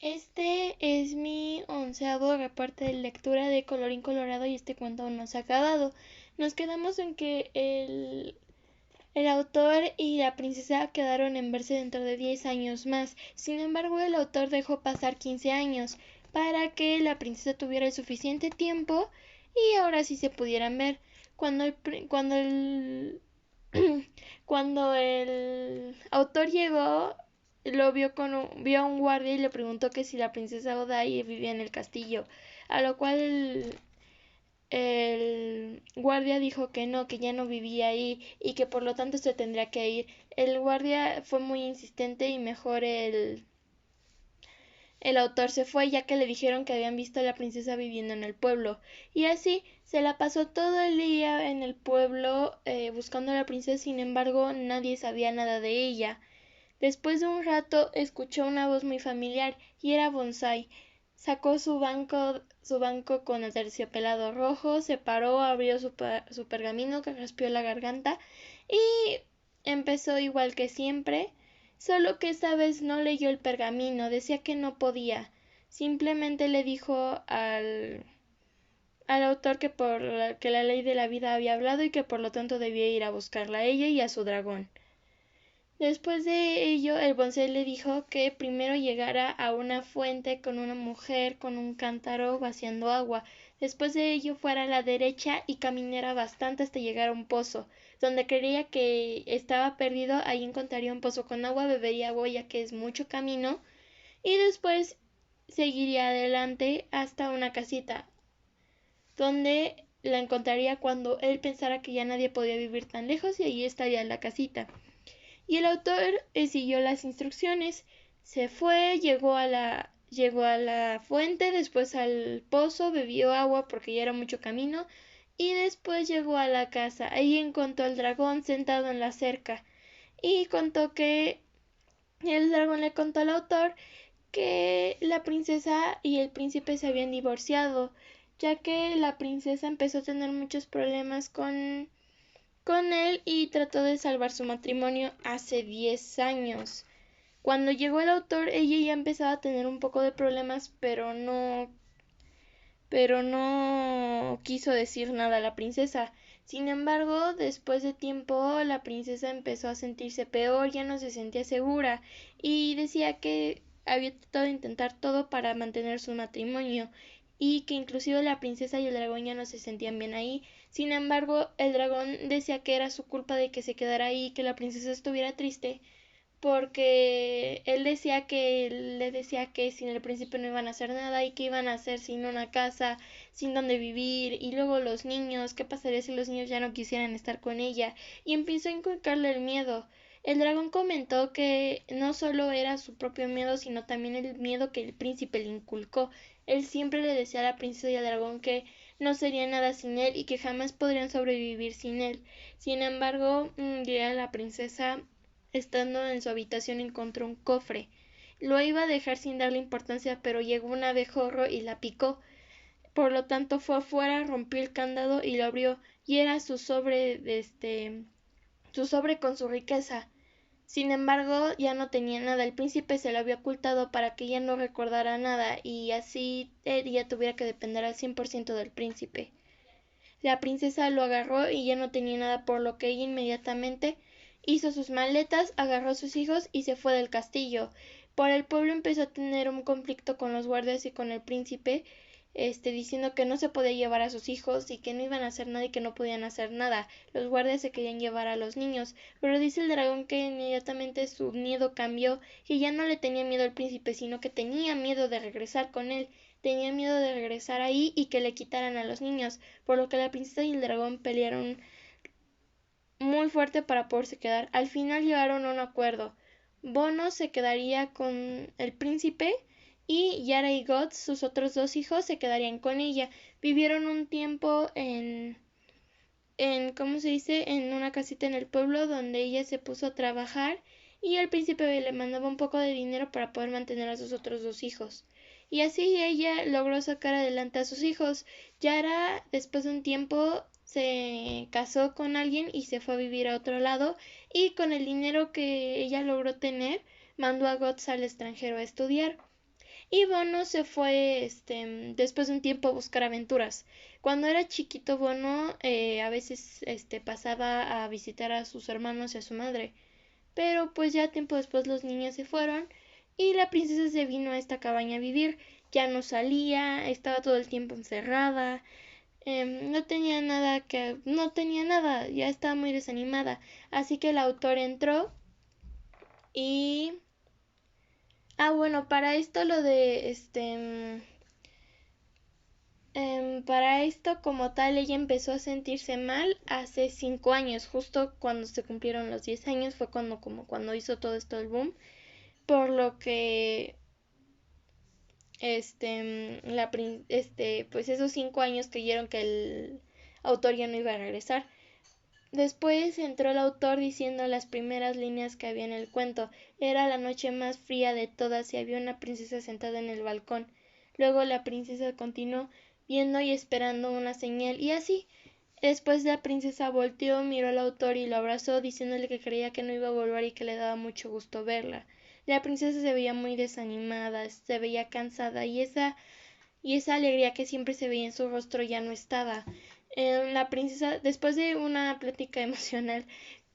Este es mi 11º reporte de lectura de Colorín Colorado y este cuento aún no se ha acabado. Nos quedamos en que el autor y la princesa quedaron en verse dentro de 10 años más. Sin embargo, el autor dejó pasar 15 años para que la princesa tuviera el suficiente tiempo y ahora sí se pudieran ver. Cuando el autor llegó, vio a un guardia y le preguntó que si la princesa Odaí vivía en el castillo, a lo cual el guardia dijo que no, que ya no vivía ahí y que por lo tanto se tendría que ir. El guardia fue muy insistente y mejor el autor se fue, ya que le dijeron que habían visto a la princesa viviendo en el pueblo. Y así se la pasó todo el día en el pueblo buscando a la princesa. Sin embargo, nadie sabía nada de ella. Después de un rato escuchó una voz muy familiar y era Bonsai. Sacó su banco con el terciopelado rojo, se paró, abrió su pergamino que raspó la garganta y empezó igual que siempre, solo que esta vez no leyó el pergamino, decía que no podía. Simplemente le dijo al autor que la ley de la vida había hablado y que por lo tanto debía ir a buscarla a ella y a su dragón. Después de ello, el bonsai le dijo que primero llegara a una fuente con una mujer con un cántaro vaciando agua. Después de ello fuera a la derecha y caminara bastante hasta llegar a un pozo. Donde creía que estaba perdido, ahí encontraría un pozo con agua, bebería agua ya que es mucho camino. Y después seguiría adelante hasta una casita, donde la encontraría cuando él pensara que ya nadie podía vivir tan lejos y allí estaría la casita. Y el autor siguió las instrucciones, se fue, llegó a la fuente, después al pozo, bebió agua porque ya era mucho camino y después llegó a la casa. Ahí encontró al dragón sentado en la cerca y contó que el dragón le contó al autor que la princesa y el príncipe se habían divorciado, ya que la princesa empezó a tener muchos problemas con él y trató de salvar su matrimonio hace 10 años. Cuando llegó el autor, ella ya empezaba a tener un poco de problemas, pero no quiso decir nada a la princesa. Sin embargo, después de tiempo, la princesa empezó a sentirse peor, ya no se sentía segura y decía que había tratado de intentar todo para mantener su matrimonio y que inclusive la princesa y el dragón ya no se sentían bien ahí. Sin embargo, el dragón decía que era su culpa de que se quedara ahí y que la princesa estuviera triste porque le decía que sin el príncipe no iban a hacer nada y que iban a hacer sin una casa, sin donde vivir y luego los niños, qué pasaría si los niños ya no quisieran estar con ella y empezó a inculcarle el miedo. El dragón comentó que no solo era su propio miedo, sino también el miedo que el príncipe le inculcó. Él siempre le decía a la princesa y al dragón que no sería nada sin él y que jamás podrían sobrevivir sin él. Sin embargo, un día la princesa, estando en su habitación, encontró un cofre. Lo iba a dejar sin darle importancia, pero llegó un abejorro y la picó. Por lo tanto fue afuera, rompió el candado y lo abrió, y era su sobre con su riqueza. Sin embargo, ya no tenía nada. El príncipe se lo había ocultado para que ella no recordara nada y así ella tuviera que depender al 100% del príncipe. La princesa lo agarró y ya no tenía nada, por lo que ella inmediatamente hizo sus maletas, agarró a sus hijos y se fue del castillo. Por el pueblo empezó a tener un conflicto con los guardias y con el príncipe, diciendo que no se podía llevar a sus hijos y que no iban a hacer nada y que no podían hacer nada. Los guardias se querían llevar a los niños, pero dice el dragón que inmediatamente su miedo cambió, que ya no le tenía miedo al príncipe, sino que tenía miedo de regresar con él. Tenía miedo de regresar ahí y que le quitaran a los niños, por lo que la princesa y el dragón pelearon muy fuerte para poderse quedar. Al final llegaron a un acuerdo. Bono se quedaría con el príncipe y Yara y God, sus otros dos hijos, se quedarían con ella. Vivieron un tiempo ¿cómo se dice? En una casita en el pueblo donde ella se puso a trabajar y el príncipe le mandaba un poco de dinero para poder mantener a sus otros dos hijos. Y así ella logró sacar adelante a sus hijos. Yara, después de un tiempo, se casó con alguien y se fue a vivir a otro lado y con el dinero que ella logró tener, mandó a Guts al extranjero a estudiar. y Bono se fue después de un tiempo a buscar aventuras. Cuando era chiquito Bono a veces pasaba a visitar a sus hermanos y a su madre, pero pues ya tiempo después los niños se fueron y la princesa se vino a esta cabaña a vivir. Ya no salía, estaba todo el tiempo encerrada, no tenía nada, ya estaba muy desanimada. Así que el autor entró y bueno, para esto lo de para esto como tal ella empezó a sentirse mal hace 5 años, justo cuando se cumplieron los 10 años fue cuando hizo todo esto el boom, por lo que pues esos 5 años creyeron que el autor ya no iba a regresar. Después entró el autor diciendo las primeras líneas que había en el cuento. Era la noche más fría de todas y había una princesa sentada en el balcón. Luego la princesa continuó viendo y esperando una señal y así. Después la princesa volteó, miró al autor y lo abrazó diciéndole que creía que no iba a volver y que le daba mucho gusto verla. La princesa se veía muy desanimada, se veía cansada y esa alegría que siempre se veía en su rostro ya no estaba. La princesa, después de una plática emocional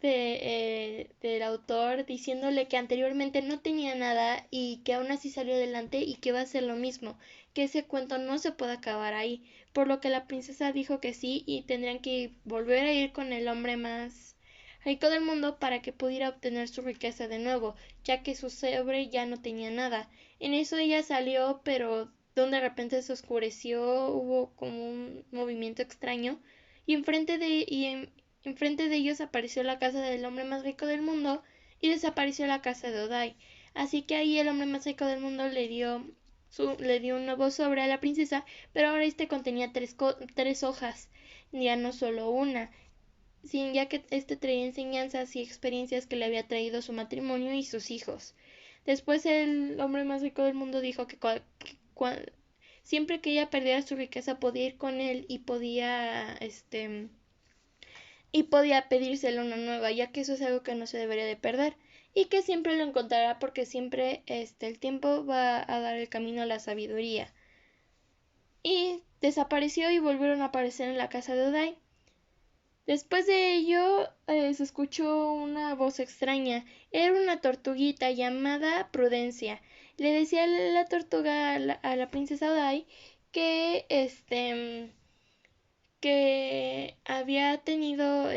del autor diciéndole que anteriormente no tenía nada y que aún así salió adelante y que va a ser lo mismo, que ese cuento no se puede acabar ahí, por lo que la princesa dijo que sí y tendrían que volver a ir con el hombre más rico del mundo para que pudiera obtener su riqueza de nuevo, ya que su sobre ya no tenía nada. En eso ella salió, pero de repente se oscureció, hubo como un movimiento extraño y enfrente de ellos apareció la casa del hombre más rico del mundo y desapareció la casa de Odai. Así que ahí el hombre más rico del mundo le dio un nuevo sobre a la princesa, pero ahora este contenía tres hojas, ya no solo una, sin ya que traía enseñanzas y experiencias que le había traído su matrimonio y sus hijos. Después el hombre más rico del mundo dijo que siempre que ella perdiera su riqueza podía ir con él y podía pedírselo una nueva, ya que eso es algo que no se debería de perder y que siempre lo encontrará porque siempre el tiempo va a dar el camino a la sabiduría. Y desapareció y volvieron a aparecer en la casa de Odai. Después de ello se escuchó una voz extraña. Era una tortuguita llamada Prudencia. Le decía la tortuga a la princesa Odai que que había tenido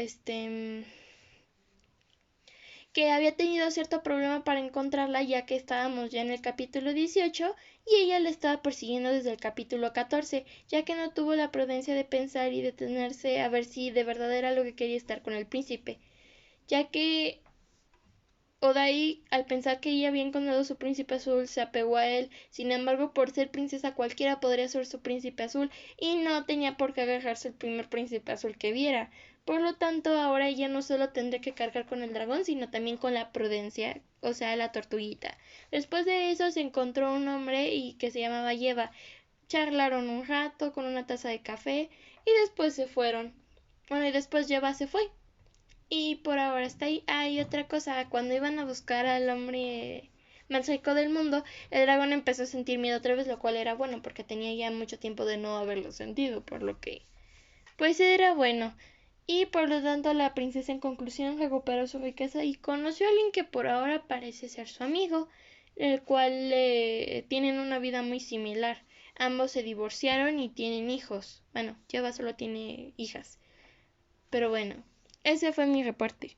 que había tenido cierto problema para encontrarla ya que estábamos ya en el capítulo 18 y ella la estaba persiguiendo desde el capítulo 14, ya que no tuvo la prudencia de pensar y detenerse a ver si de verdad era lo que quería estar con el príncipe, ya que Odai, al pensar que ella había encontrado su príncipe azul, se apegó a él. Sin embargo, por ser princesa cualquiera podría ser su príncipe azul y no tenía por qué agarrarse el primer príncipe azul que viera. Por lo tanto, ahora ella no solo tendría que cargar con el dragón, sino también con la prudencia, o sea, la tortuguita. Después de eso se encontró un hombre y que se llamaba Yeva. Charlaron un rato con una taza de café y después se fueron. Bueno, y después Yeva se fue. Y por ahora está ahí. Hay otra cosa, cuando iban a buscar al hombre más rico del mundo, el dragón empezó a sentir miedo otra vez, lo cual era bueno porque tenía ya mucho tiempo de no haberlo sentido, por lo que pues era bueno. Y por lo tanto la princesa en conclusión recuperó su riqueza y conoció a alguien que por ahora parece ser su amigo, el cual tienen una vida muy similar. Ambos se divorciaron y tienen hijos. Bueno, Jeva solo tiene hijas. Pero bueno, ese fue mi reporte.